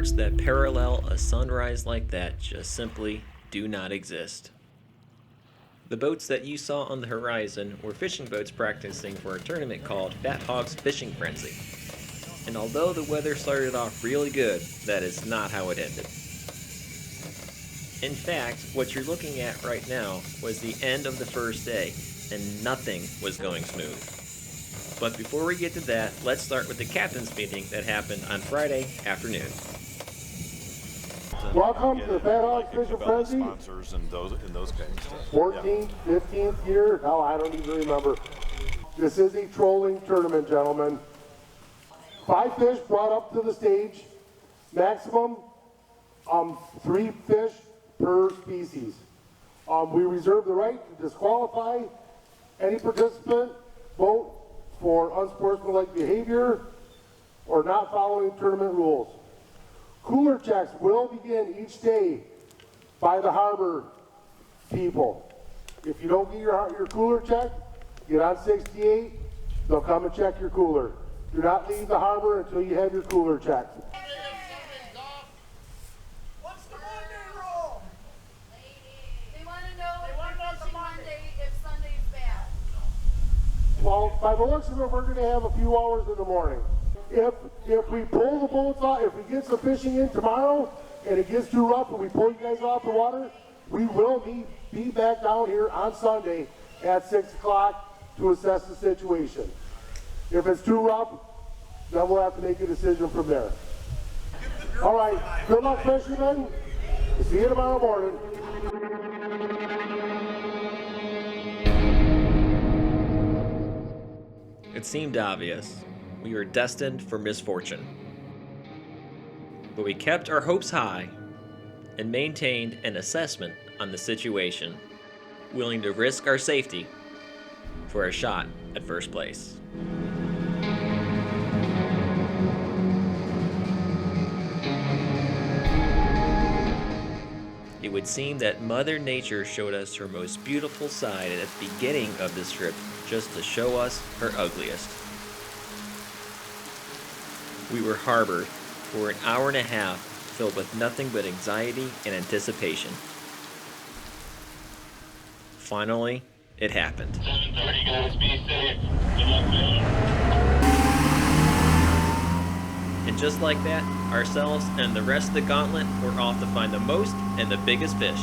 Boards that parallel a sunrise like that just simply do not exist. The boats that you saw on the horizon were fishing boats practicing for a tournament called Fat Hogs Fishing Frenzy. And although the weather started off really good, that is not how it ended. In fact, what you're looking at right now was the end of the first day, and nothing was going smooth. But before we get to that, let's start with the captain's meeting that happened on Friday afternoon. Welcome to the Fat Hogs Fishing Frenzy. Sponsors and those kinds of stuff. 14th, 15th year. No, I don't even remember. This is a trolling tournament, gentlemen. 5 fish brought up to the stage. Maximum 3 fish per species. We reserve the right to disqualify any participant, vote for unsportsmanlike behavior or not following tournament rules. Cooler checks will begin each day by the harbor people. If you don't get your cooler check, get on 68, they'll come and check your cooler. Do not leave the harbor until you have your cooler checked. What's the Monday rule? They want to know if we're fishing Monday, if Sunday's bad. Well, by the looks of it, we're going to have a few hours in the morning. If we pull the boats off, if we get some fishing in tomorrow and it gets too rough and we pull you guys off the water, we will be back down here on Sunday at 6 o'clock to assess the situation. If it's too rough, then we'll have to make a decision from there. All right, good luck, fishermen. See you tomorrow morning. It seemed obvious. We were destined for misfortune. But we kept our hopes high and maintained an assessment on the situation, willing to risk our safety for a shot at first place. It would seem that Mother Nature showed us her most beautiful side at the beginning of this trip just to show us her ugliest. We were harbored for an hour and a half filled with nothing but anxiety and anticipation. Finally, it happened. 7:30, guys, be safe. Good luck, man. And just like that, ourselves and the rest of the gauntlet were off to find the most and the biggest fish.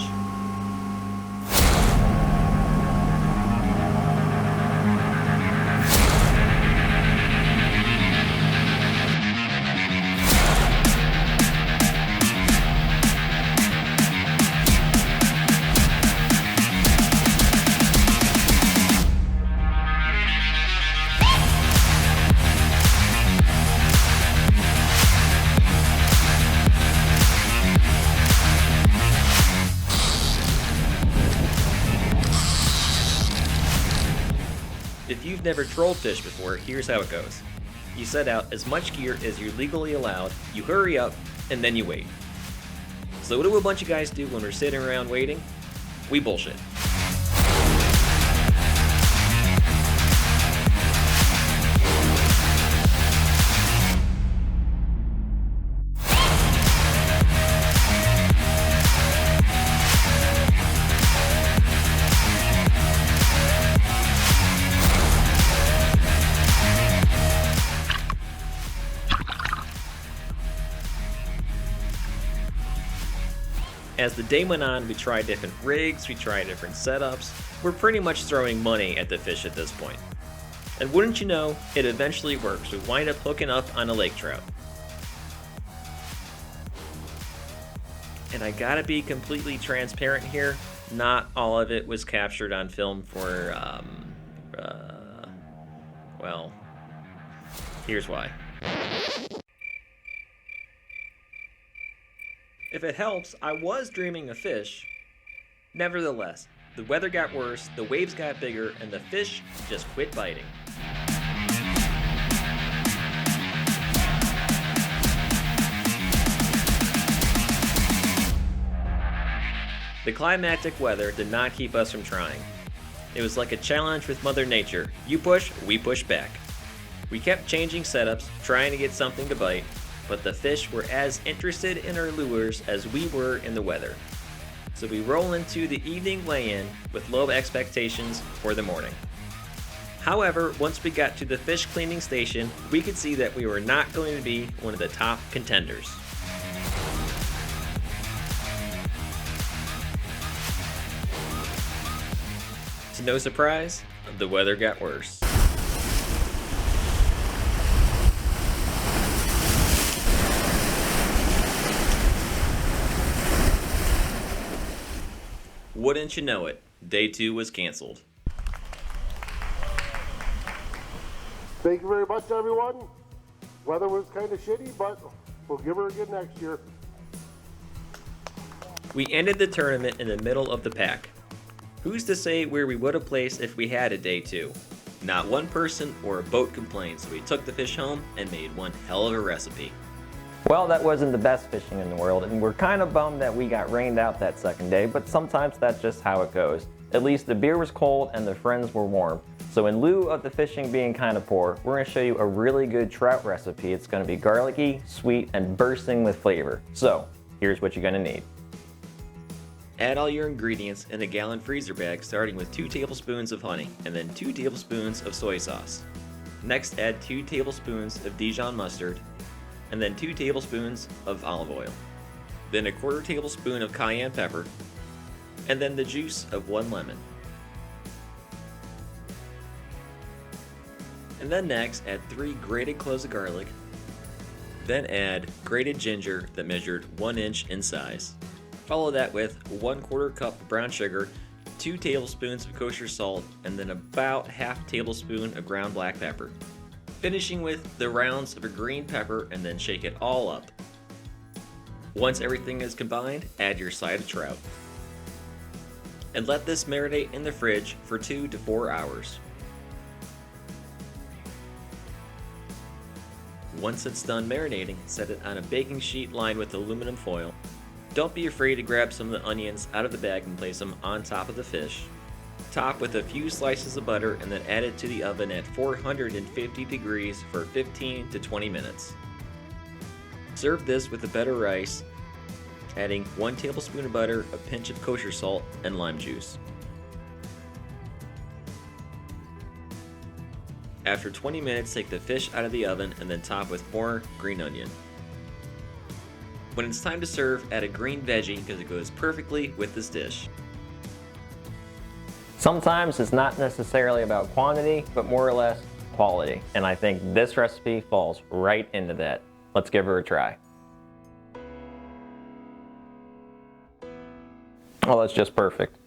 If you've never trolled fish before, here's how it goes. You set out as much gear as you're legally allowed, you hurry up, and then you wait. So what do a bunch of guys do when we're sitting around waiting? We bullshit. As the day went on, we tried different rigs, we tried different setups. We're pretty much throwing money at the fish at this point. And wouldn't you know, it eventually works. We wind up hooking up on a lake trout. And I gotta be completely transparent here, not all of it was captured on film for, well, here's why. If it helps, I was dreaming of fish. Nevertheless, the weather got worse, the waves got bigger, and the fish just quit biting. The climactic weather did not keep us from trying. It was like a challenge with Mother Nature. You push, we push back. We kept changing setups, trying to get something to bite, but the fish were as interested in our lures as we were in the weather. So we roll into the evening lay-in with low expectations for the morning. However, once we got to the fish cleaning station, we could see that we were not going to be one of the top contenders. To no surprise, the weather got worse. Wouldn't you know it, day 2 was canceled. Thank you very much, everyone. Weather was kind of shitty, but we'll give her again next year. We ended the tournament in the middle of the pack. Who's to say where we would have placed if we had a day 2? Not one person or a boat complained, so we took the fish home and made one hell of a recipe. Well, that wasn't the best fishing in the world, and we're kind of bummed that we got rained out that second day, but sometimes that's just how it goes. At least the beer was cold and the friends were warm. So in lieu of the fishing being kind of poor, we're going to show you a really good trout recipe. It's going to be garlicky, sweet, and bursting with flavor. So here's what you're going to need. Add all your ingredients in a gallon freezer bag, starting with 2 tablespoons of honey and then 2 tablespoons of soy sauce. Next, add 2 tablespoons of Dijon mustard and then 2 tablespoons of olive oil. Then a 1/4 tablespoon of cayenne pepper and then the juice of 1 lemon. And then next, add 3 grated cloves of garlic. Then add grated ginger that measured 1 inch in size. Follow that with 1/4 cup of brown sugar, 2 tablespoons of kosher salt, and then about ½ tablespoon of ground black pepper. Finishing with the rounds of a green pepper and then shake it all up. Once everything is combined, add your side of trout. And let this marinate in the fridge for 2 to 4 hours. Once it's done marinating, set it on a baking sheet lined with aluminum foil. Don't be afraid to grab some of the onions out of the bag and place them on top of the fish. Top with a few slices of butter and then add it to the oven at 450 degrees for 15 to 20 minutes. Serve this with the better rice, adding 1 tablespoon of butter, a pinch of kosher salt, and lime juice. After 20 minutes, take the fish out of the oven and then top with more green onion. When it's time to serve, add a green veggie because it goes perfectly with this dish. Sometimes it's not necessarily about quantity, but more or less quality. And I think this recipe falls right into that. Let's give her a try. Oh, that's just perfect.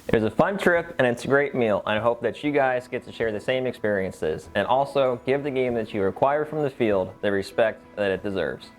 It was a fun trip and it's a great meal. I hope that you guys get to share the same experiences and also give the game that you acquire from the field the respect that it deserves.